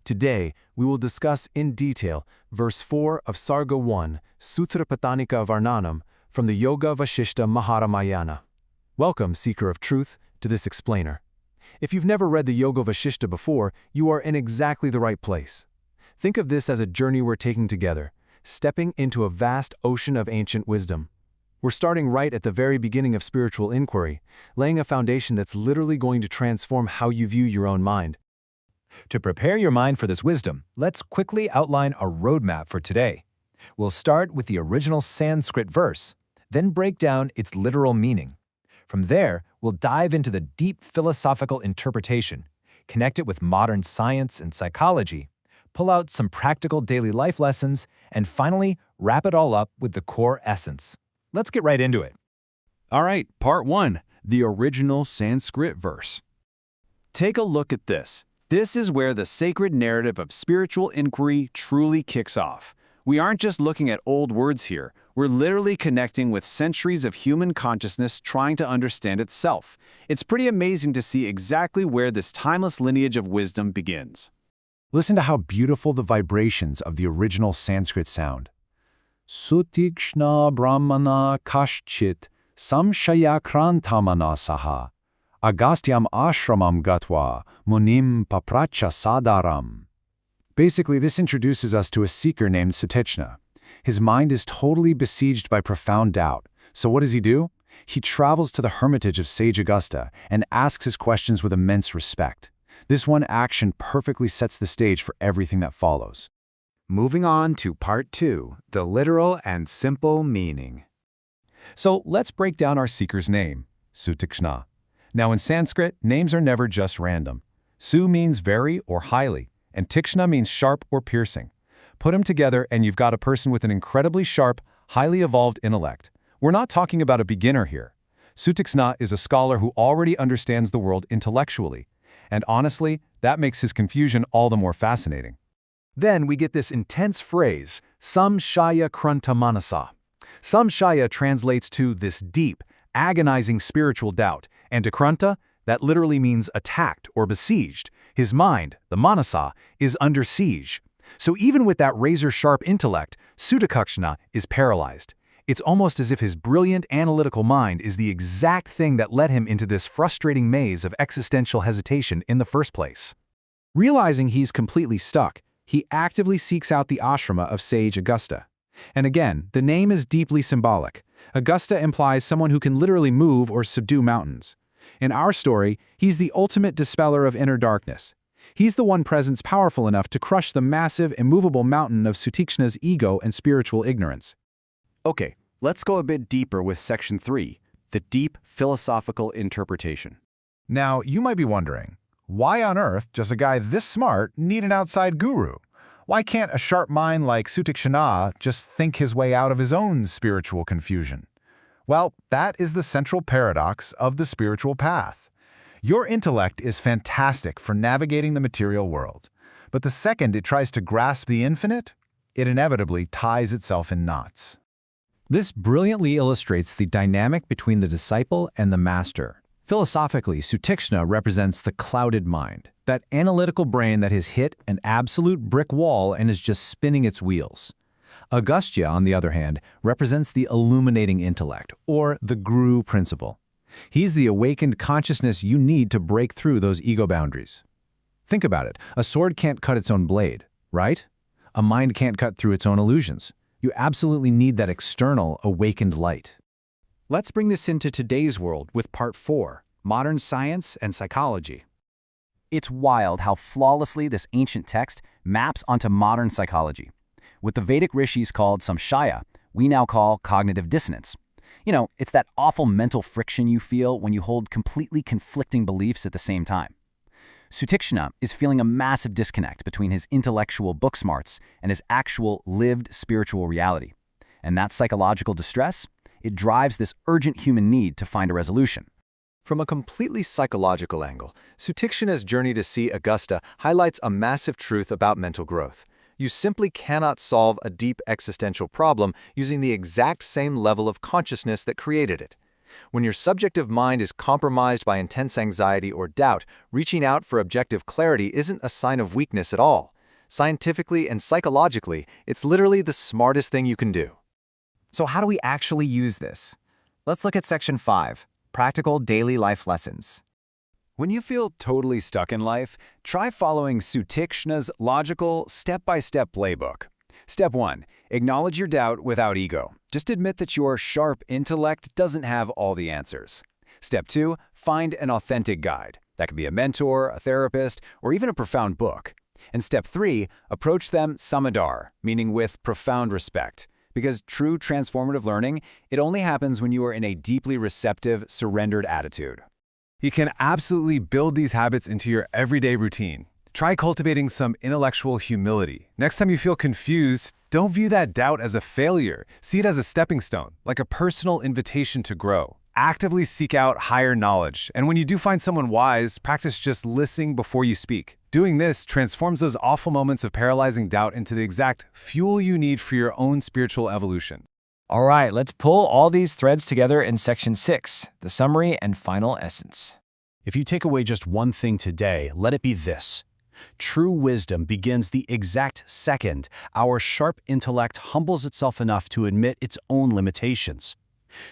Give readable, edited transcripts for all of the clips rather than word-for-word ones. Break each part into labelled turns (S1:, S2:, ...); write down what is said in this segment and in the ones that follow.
S1: Today, we will discuss in detail verse 4 of Sarga 1, Sutra Patanika Varnanam, from the Yoga Vashistha Maharamayana. Welcome, seeker of truth, to this explainer. If you've never read the Yoga Vashistha before, you are in exactly the right place. Think of this as a journey we're taking together, stepping into a vast ocean of ancient wisdom. We're starting right at the very beginning of spiritual inquiry, laying a foundation that's literally going to transform how you view your own mind.
S2: To prepare your mind for this wisdom, let's quickly outline a roadmap for today. We'll start with the original Sanskrit verse, then break down its literal meaning. From there, we'll dive into the deep philosophical interpretation, connect it with modern science and psychology, pull out some practical daily life lessons, and finally, wrap it all up with the core essence. Let's get right into it.
S3: All right, part 1, the original Sanskrit verse. Take a look at this. This is where the sacred narrative of spiritual inquiry truly kicks off. We aren't just looking at old words here. We're literally connecting with centuries of human consciousness trying to understand itself. It's pretty amazing to see exactly where this timeless lineage of wisdom begins.
S4: Listen to how beautiful the vibrations of the original Sanskrit sound. Sutikshna brahmana kashchit samshayakrantamanasaha agastyam ashramam gatva munim papracha sadaram. Basically, this introduces us to a seeker named Sutikshna. His mind is totally besieged by profound doubt. So what does he do? He travels to the hermitage of sage Augusta and asks his questions with immense respect. This one action perfectly sets the stage for everything that follows.
S5: Moving on to part 2, the literal and simple meaning.
S2: So let's break down our seeker's name, Sutikshna. Now in Sanskrit, names are never just random. Su means very or highly, and Tikshna means sharp or piercing. Put them together and you've got a person with an incredibly sharp, highly evolved intellect. We're not talking about a beginner here. Sutikshna is a scholar who already understands the world intellectually. And honestly, that makes his confusion all the more fascinating.
S1: Then we get this intense phrase, samshaya krantamanasa. Samshaya translates to this deep, agonizing spiritual doubt, and to kranta, that literally means attacked or besieged. His mind, the manasa, is under siege. So even with that razor-sharp intellect, Sutikshna is paralyzed. It's almost as if his brilliant analytical mind is the exact thing that led him into this frustrating maze of existential hesitation in the first place.
S6: Realizing he's completely stuck, he actively seeks out the ashrama of sage Augusta. And again, the name is deeply symbolic. Augusta implies someone who can literally move or subdue mountains. In our story, he's the ultimate dispeller of inner darkness. He's the one presence powerful enough to crush the massive, immovable mountain of Sutikshna's ego and spiritual ignorance.
S5: Okay, let's go a bit deeper with section 3, the deep philosophical interpretation.
S4: Now, you might be wondering, why on earth does a guy this smart need an outside guru? Why can't a sharp mind like Sutikshna just think his way out of his own spiritual confusion? Well, that is the central paradox of the spiritual path. Your intellect is fantastic for navigating the material world, but the second it tries to grasp the infinite, it inevitably ties itself in knots.
S6: This brilliantly illustrates the dynamic between the disciple and the master. Philosophically, Sutikshna represents the clouded mind, that analytical brain that has hit an absolute brick wall and is just spinning its wheels. Agastya, on the other hand, represents the illuminating intellect, or the guru principle. He's the awakened consciousness you need to break through those ego boundaries. Think about it. A sword can't cut its own blade, right? A mind can't cut through its own illusions. You absolutely need that external, awakened light.
S5: Let's bring this into today's world with part 4, modern science and psychology. It's wild how flawlessly this ancient text maps onto modern psychology. What the Vedic rishis called samshaya, we now call cognitive dissonance. You know, it's that awful mental friction you feel when you hold completely conflicting beliefs at the same time. Sutikshna is feeling a massive disconnect between his intellectual book smarts and his actual lived spiritual reality. And that psychological distress, it drives this urgent human need to find a resolution.
S1: From a completely psychological angle, Sutikshna's journey to see Augusta highlights a massive truth about mental growth. You simply cannot solve a deep existential problem using the exact same level of consciousness that created it. When your subjective mind is compromised by intense anxiety or doubt, reaching out for objective clarity isn't a sign of weakness at all.
S5: Scientifically and psychologically, it's literally the smartest thing you can do.
S7: So how do we actually use this? Let's look at Section 5, Practical Daily Life Lessons.
S3: When you feel totally stuck in life, try following Sutikshna's logical, step-by-step playbook. Step 1. Acknowledge your doubt without ego. Just admit that your sharp intellect doesn't have all the answers. Step 2. Find an authentic guide. That could be a mentor, a therapist, or even a profound book. And Step 3. Approach them samadar, meaning with profound respect. Because true transformative learning, it only happens when you are in a deeply receptive, surrendered attitude.
S2: You can absolutely build these habits into your everyday routine. Try cultivating some intellectual humility. Next time you feel confused, don't view that doubt as a failure. See it as a stepping stone, like a personal invitation to grow. Actively seek out higher knowledge, and when you do find someone wise, practice just listening before you speak. Doing this transforms those awful moments of paralyzing doubt into the exact fuel you need for your own spiritual evolution.
S7: All right, let's pull all these threads together in Section 6, the summary and final essence.
S5: If you take away just one thing today, let it be this. True wisdom begins the exact second our sharp intellect humbles itself enough to admit its own limitations.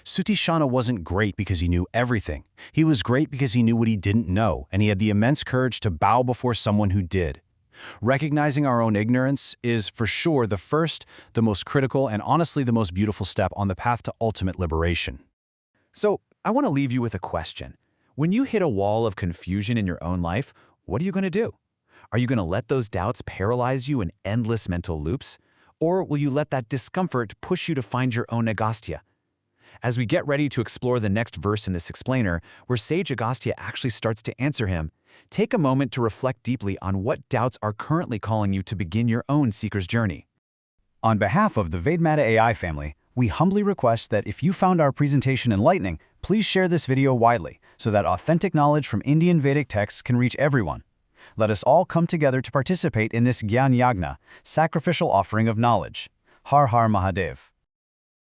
S5: Sutikshna wasn't great because he knew everything. He was great because he knew what he didn't know, and he had the immense courage to bow before someone who did. Recognizing our own ignorance is, for sure, the first, the most critical, and honestly the most beautiful step on the path to ultimate liberation.
S6: So, I want to leave you with a question. When you hit a wall of confusion in your own life, what are you going to do? Are you going to let those doubts paralyze you in endless mental loops? Or will you let that discomfort push you to find your own Agastya? As we get ready to explore the next verse in this explainer, where Sage Agastya actually starts to answer him, take a moment to reflect deeply on what doubts are currently calling you to begin your own seeker's journey.
S5: On behalf of the VedmataAI family, we humbly request that if you found our presentation enlightening, please share this video widely so that authentic knowledge from Indian Vedic texts can reach everyone. Let us all come together to participate in this Gyan Yagna, sacrificial offering of knowledge. Har Har Mahadev.